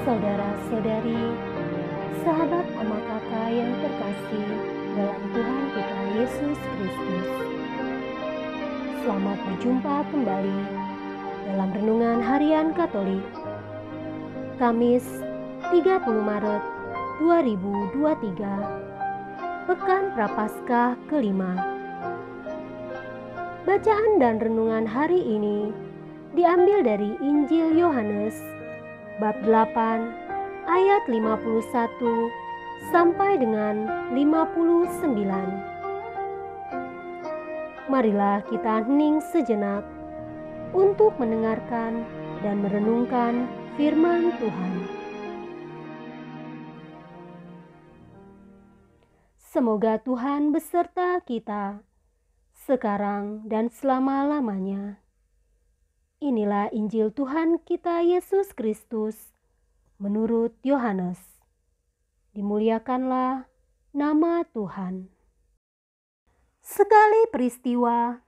Saudara-saudari, sahabat ama kakak yang terkasih dalam Tuhan kita Yesus Kristus. Selamat berjumpa kembali dalam Renungan Harian Katolik, Kamis 30 Maret 2023, Pekan Prapaskah kelima. Bacaan dan renungan hari ini diambil dari Injil Yohanes bab 8 ayat 51 sampai dengan 59. Marilah kita hening sejenak untuk mendengarkan dan merenungkan firman Tuhan. Semoga Tuhan beserta kita sekarang dan selama-lamanya. Inilah Injil Tuhan kita Yesus Kristus menurut Yohanes. Dimuliakanlah nama Tuhan. Sekali peristiwa,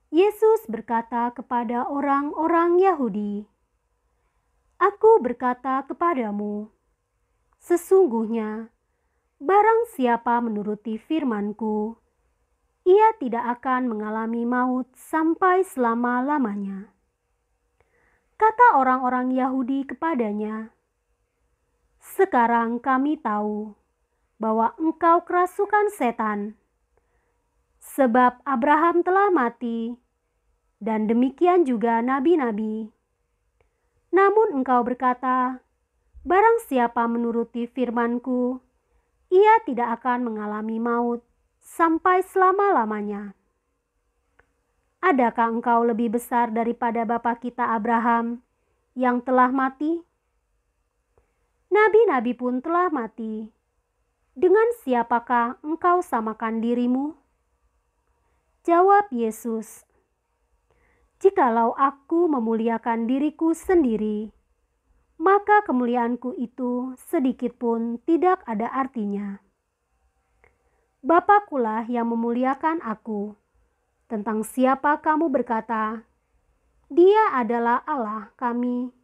Yesus berkata kepada orang-orang Yahudi, "Aku berkata kepadamu, sesungguhnya barang siapa menuruti firman-Ku, ia tidak akan mengalami maut sampai selama-lamanya." Kata orang-orang Yahudi kepadanya, "Sekarang kami tahu bahwa engkau kerasukan setan, sebab Abraham telah mati, dan demikian juga nabi-nabi. Namun engkau berkata, barang siapa menuruti firman-Ku, ia tidak akan mengalami maut sampai selama-lamanya. Adakah engkau lebih besar daripada bapa kita Abraham yang telah mati? Nabi-nabi pun telah mati. Dengan siapakah engkau samakan dirimu?" Jawab Yesus, "Jikalau aku memuliakan diriku sendiri, maka kemuliaanku itu sedikit pun tidak ada artinya. Bapakulah yang memuliakan aku. Tentang siapa kamu berkata, Dia adalah Allah kami,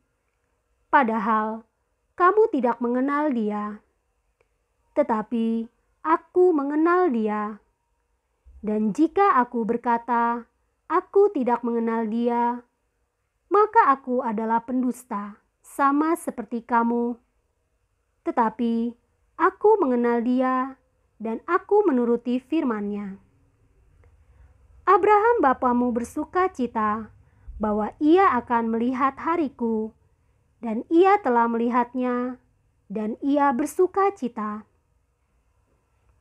padahal kamu tidak mengenal Dia. Tetapi aku mengenal Dia. Dan jika aku berkata, aku tidak mengenal Dia, maka aku adalah pendusta, sama seperti kamu. Tetapi aku mengenal Dia, dan aku menuruti firman-Nya. Abraham bapamu bersuka cita bahwa ia akan melihat hariku, dan ia telah melihatnya, dan ia bersuka cita."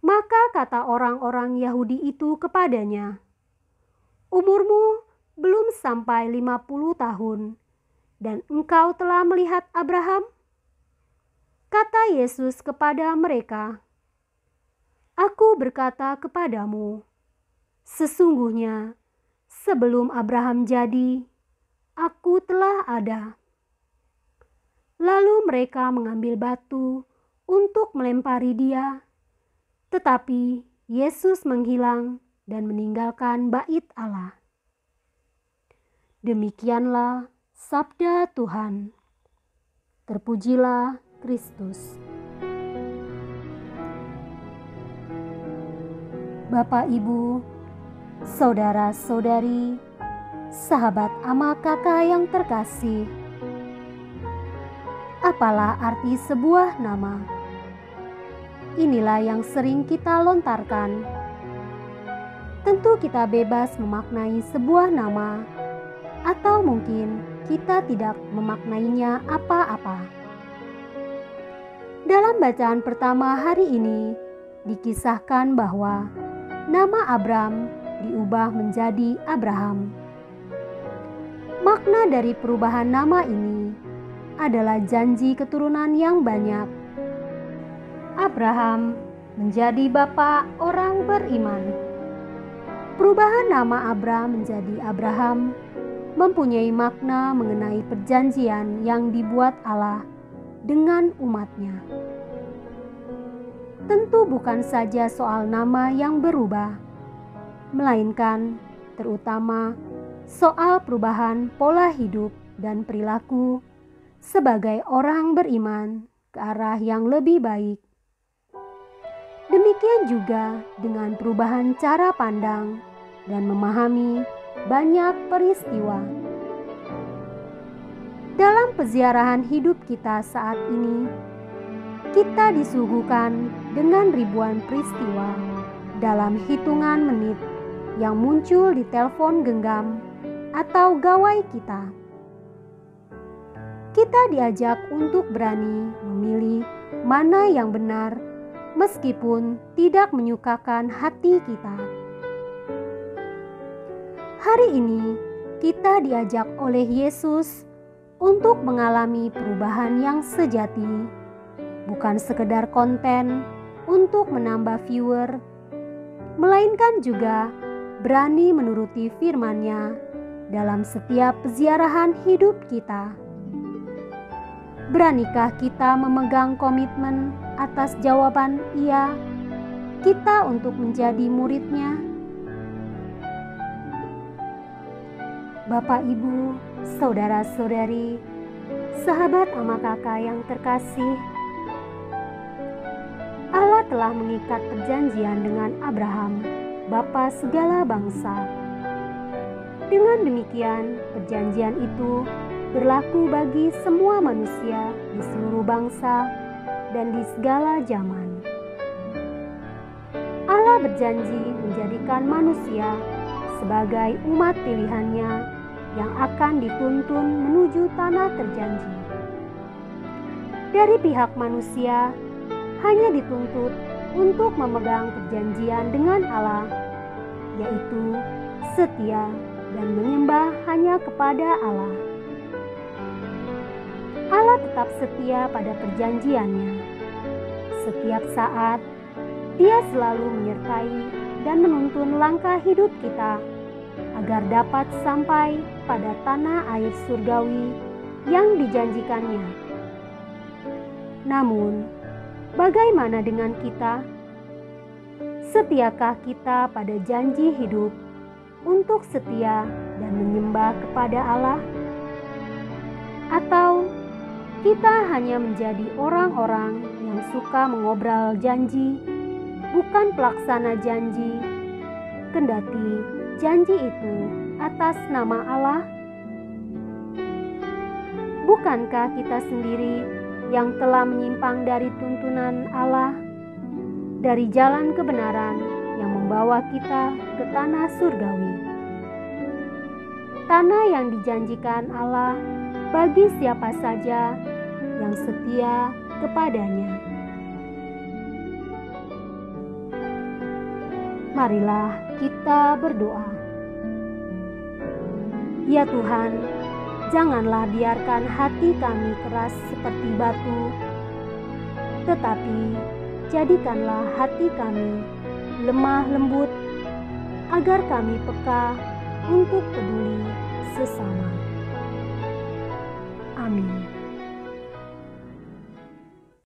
Maka kata orang-orang Yahudi itu kepadanya, "Umurmu belum sampai 50 tahun, dan engkau telah melihat Abraham?" Kata Yesus kepada mereka, "Aku berkata kepadamu, sesungguhnya sebelum Abraham jadi, aku telah ada." Lalu mereka mengambil batu untuk melempari Dia, tetapi Yesus menghilang dan meninggalkan bait Allah. Demikianlah sabda Tuhan. Terpujilah Kristus. Bapak, Ibu, saudara-saudari, sahabat ama kakak yang terkasih, apalah arti sebuah nama? Inilah yang sering kita lontarkan. Tentu kita bebas memaknai sebuah nama, atau mungkin kita tidak memaknainya apa-apa. Dalam bacaan pertama hari ini, dikisahkan bahwa nama Abram diubah menjadi Abraham. Makna dari perubahan nama ini adalah janji keturunan yang banyak. Abraham menjadi bapa orang beriman. Perubahan nama Abram menjadi Abraham mempunyai makna mengenai perjanjian yang dibuat Allah dengan umatnya. Tentu bukan saja soal nama yang berubah, melainkan terutama soal perubahan pola hidup dan perilaku sebagai orang beriman ke arah yang lebih baik. Demikian juga dengan perubahan cara pandang dan memahami banyak peristiwa. Dalam peziarahan hidup kita saat ini, kita disuguhkan dengan ribuan peristiwa dalam hitungan menit yang muncul di telepon genggam atau gawai kita. Kita diajak untuk berani memilih mana yang benar meskipun tidak menyukakan hati kita. Hari ini kita diajak oleh Yesus untuk mengalami perubahan yang sejati, bukan sekedar konten untuk menambah viewer, melainkan juga berani menuruti firman-Nya dalam setiap peziarahan hidup kita. Beranikah kita memegang komitmen atas jawaban iya kita untuk menjadi murid-Nya? Bapak, Ibu, saudara-saudari, sahabat ama kakak yang terkasih, Allah telah mengikat perjanjian dengan Abraham, bapa segala bangsa. Dengan demikian, perjanjian itu berlaku bagi semua manusia di seluruh bangsa dan di segala zaman. Allah berjanji menjadikan manusia sebagai umat pilihan-Nya yang akan dituntun menuju tanah terjanji. Dari pihak manusia, hanya dituntut untuk memegang perjanjian dengan Allah, yaitu setia dan menyembah hanya kepada Allah. Allah tetap setia pada perjanjiannya. Setiap saat, Dia selalu menyertai dan menuntun langkah hidup kita agar dapat sampai pada tanah air surgawi yang dijanjikannya. Namun, bagaimana dengan kita? Setiakah kita pada janji hidup untuk setia dan menyembah kepada Allah? Atau kita hanya menjadi orang-orang yang suka mengobrol janji, bukan pelaksana janji, kendati janji itu atas nama Allah? Bukankah kita sendiri yang telah menyimpang dari tuntunan Allah, dari jalan kebenaran yang membawa kita ke tanah surgawi? Tanah yang dijanjikan Allah bagi siapa saja yang setia kepadanya. Marilah kita berdoa. Ya Tuhan, janganlah biarkan hati kami keras seperti batu, tetapi jadikanlah hati kami lemah lembut, agar kami peka untuk peduli sesama. Amin.